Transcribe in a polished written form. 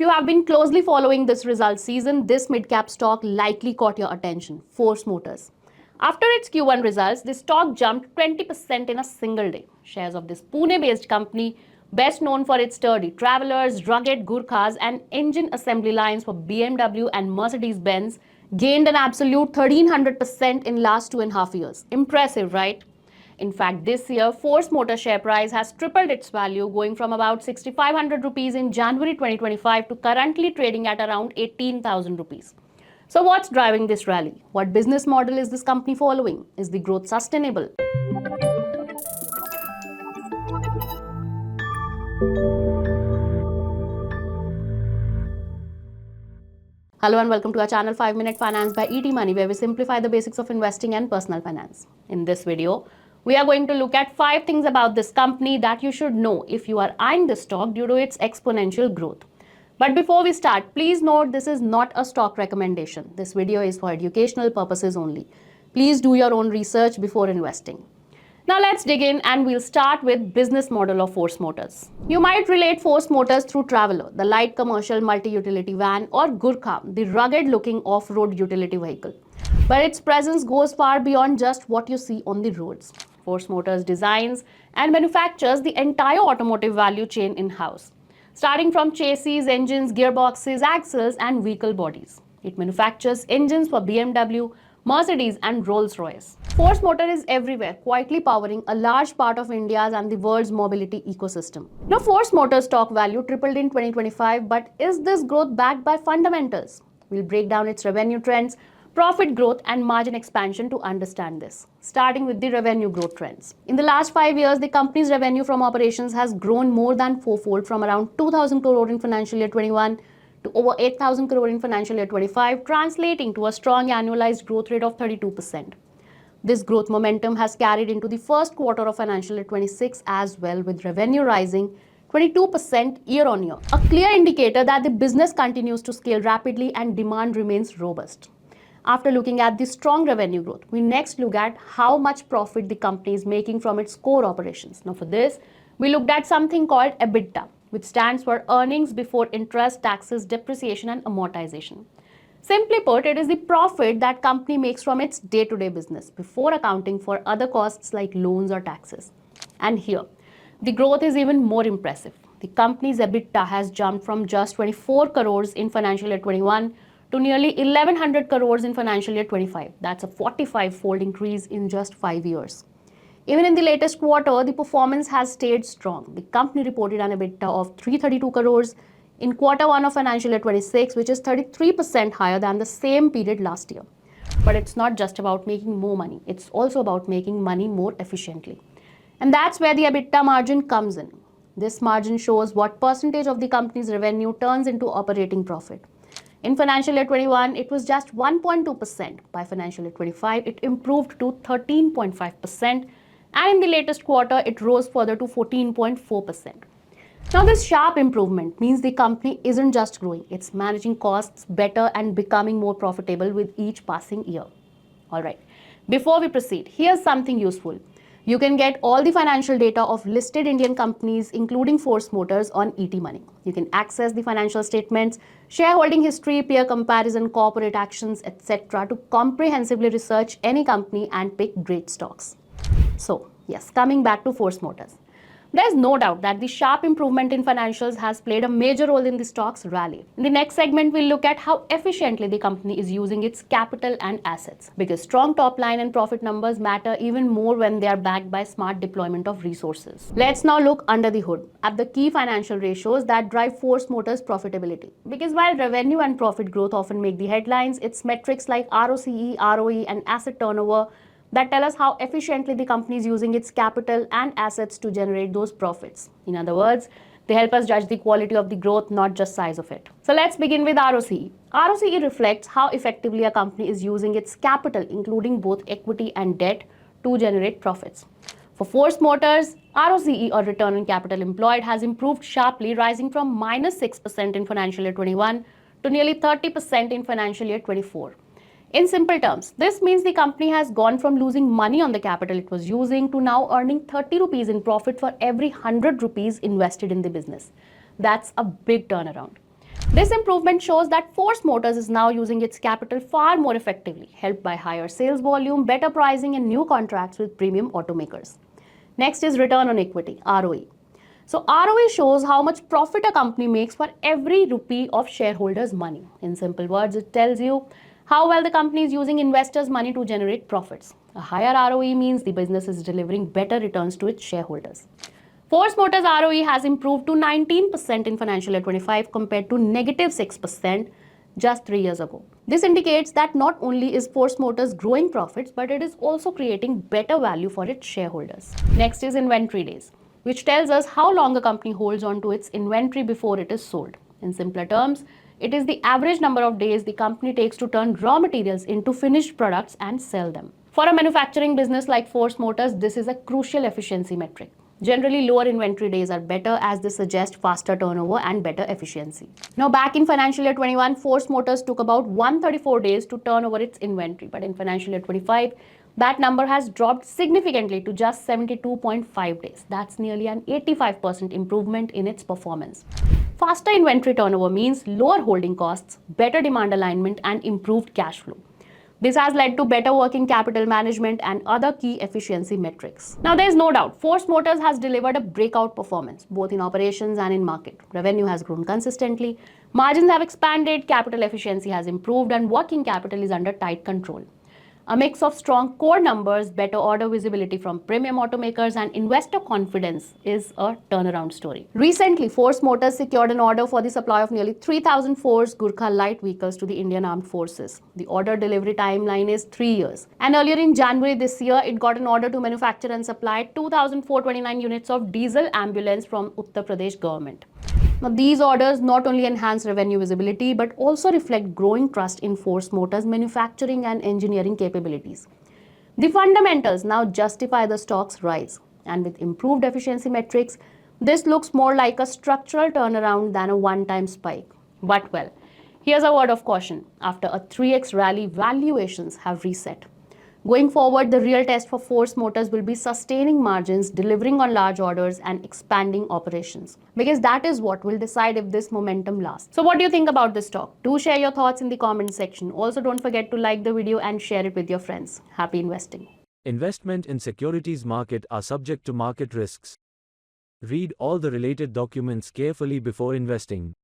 you have been closely following this results season, this mid-cap stock likely caught your attention, Force Motors. After its Q1 results, the stock jumped 20% in a single day. Shares of this Pune-based company, best known for its sturdy travelers, rugged Gurkhas, and engine assembly lines for BMW and Mercedes-Benz, gained an absolute 1300% in last 2.5 years. Impressive, right? In fact, this year, Force Motor share price has tripled its value, going from about 6,500 rupees in January 2025 to currently trading at around 18,000 rupees. So what's driving this rally? What business model is this company following? Is the growth sustainable? Hello and welcome to our channel 5-Minute Finance by ET Money, where we simplify the basics of investing and personal finance. In this video, we are going to look at 5 things about this company that you should know if you are eyeing this stock due to its exponential growth. But before we start, please note this is not a stock recommendation. This video is for educational purposes only. Please do your own research before investing. Now let's dig in and we'll start with business model of Force Motors. You might relate Force Motors through Traveller, the light commercial multi-utility van, or Gurkha, the rugged-looking off-road utility vehicle. But its presence goes far beyond just what you see on the roads. Force Motors designs and manufactures the entire automotive value chain in-house, starting from chassis, engines, gearboxes, axles, and vehicle bodies. It manufactures engines for BMW, Mercedes, and Rolls-Royce. Force Motor is everywhere, quietly powering a large part of India's and the world's mobility ecosystem. Now, Force Motor's stock value tripled in 2025, but is this growth backed by fundamentals? We'll break down its revenue trends, profit growth, and margin expansion to understand this. Starting with the revenue growth trends. In the last 5 years, the company's revenue from operations has grown more than fourfold, from around 2,000 crore in financial year 21 to over 8,000 crore in financial year 25, translating to a strong annualized growth rate of 32%. This growth momentum has carried into the first quarter of financial year 26 as well, with revenue rising 22% year-on-year, a clear indicator that the business continues to scale rapidly and demand remains robust. After looking at the strong revenue growth, we next look at how much profit the company is making from its core operations. Now for this, we looked at something called EBITDA, which stands for earnings before interest, taxes, depreciation, and amortization. Simply put, it is the profit that company makes from its day-to-day business before accounting for other costs like loans or taxes. And here, the growth is even more impressive. The company's EBITDA has jumped from just 24 crores in financial year 21 to nearly 1,100 crores in financial year 25. That's a 45-fold increase in just 5 years. Even in the latest quarter, the performance has stayed strong. The company reported an EBITDA of 332 crores in quarter 1 of financial year 26, which is 33% higher than the same period last year. But it's not just about making more money. It's also about making money more efficiently. And that's where the EBITDA margin comes in. This margin shows what percentage of the company's revenue turns into operating profit. In financial year 21, it was just 1.2%. By financial year 25, it improved to 13.5%. And in the latest quarter, it rose further to 14.4%. Now, this sharp improvement means the company isn't just growing, it's managing costs better and becoming more profitable with each passing year. All right, before we proceed, here's something useful. You can get all the financial data of listed Indian companies, including Force Motors, on ET Money. You can access the financial statements, shareholding history, peer comparison, corporate actions, etc. to comprehensively research any company and pick great stocks. So, yes, coming back to Force Motors. There's no doubt that the sharp improvement in financials has played a major role in the stock's rally. In the next segment, we'll look at how efficiently the company is using its capital and assets, because strong top line and profit numbers matter even more when they are backed by smart deployment of resources. Let's now look under the hood at the key financial ratios that drive Force Motors' profitability. Because while revenue and profit growth often make the headlines, it's metrics like ROCE, ROE, and asset turnover that tell us how efficiently the company is using its capital and assets to generate those profits. In other words, they help us judge the quality of the growth, not just size of it. So let's begin with ROCE. ROCE reflects how effectively a company is using its capital, including both equity and debt, to generate profits. For Force Motors, ROCE, or return on capital employed, has improved sharply, rising from -6% in financial year 21 to nearly 30% in financial year 24. In simple terms, this means the company has gone from losing money on the capital it was using to now earning 30 rupees in profit for every 100 rupees invested in the business. That's a big turnaround. This improvement shows that Force Motors is now using its capital far more effectively, helped by higher sales volume, better pricing, and new contracts with premium automakers. Next is return on equity, ROE. So ROE shows how much profit a company makes for every rupee of shareholders' money. In simple words, it tells you how well the company is using investors' money to generate profits. A higher ROE means the business is delivering better returns to its shareholders. Force Motors ROE has improved to 19% in financial year 25 compared to negative 6% just 3 years ago. This indicates that not only is Force Motors growing profits, but it is also creating better value for its shareholders. Next is inventory days, which tells us how long a company holds on to its inventory before it is sold. In simpler terms, it is the average number of days the company takes to turn raw materials into finished products and sell them. For a manufacturing business like Force Motors, this is a crucial efficiency metric. Generally, lower inventory days are better as they suggest faster turnover and better efficiency. Now, back in financial year 21, Force Motors took about 134 days to turn over its inventory, but in financial year 25, that number has dropped significantly to just 72.5 days. That's nearly an 85% improvement in its performance. Faster inventory turnover means lower holding costs, better demand alignment, and improved cash flow. This has led to better working capital management and other key efficiency metrics. Now, there is no doubt, Force Motors has delivered a breakout performance, both in operations and in market. Revenue has grown consistently, margins have expanded, capital efficiency has improved, and working capital is under tight control. A mix of strong core numbers, better order visibility from premium automakers, and investor confidence is a turnaround story. Recently, Force Motors secured an order for the supply of nearly 3,000 Force Gurkha light vehicles to the Indian Armed Forces. The order delivery timeline is 3 years. And earlier in January this year, it got an order to manufacture and supply 2,429 units of diesel ambulance from Uttar Pradesh government. Now, these orders not only enhance revenue visibility but also reflect growing trust in Force Motors' manufacturing and engineering capabilities. The fundamentals now justify the stock's rise, and with improved efficiency metrics, this looks more like a structural turnaround than a one-time spike. But well, here's a word of caution. After a 3x rally, valuations have reset. Going forward, the real test for Force Motors will be sustaining margins, delivering on large orders, and expanding operations. Because that is what will decide if this momentum lasts. So what do you think about this stock? Do share your thoughts in the comment section. Also, don't forget to like the video and share it with your friends. Happy investing. Investment in securities market are subject to market risks. Read all the related documents carefully before investing.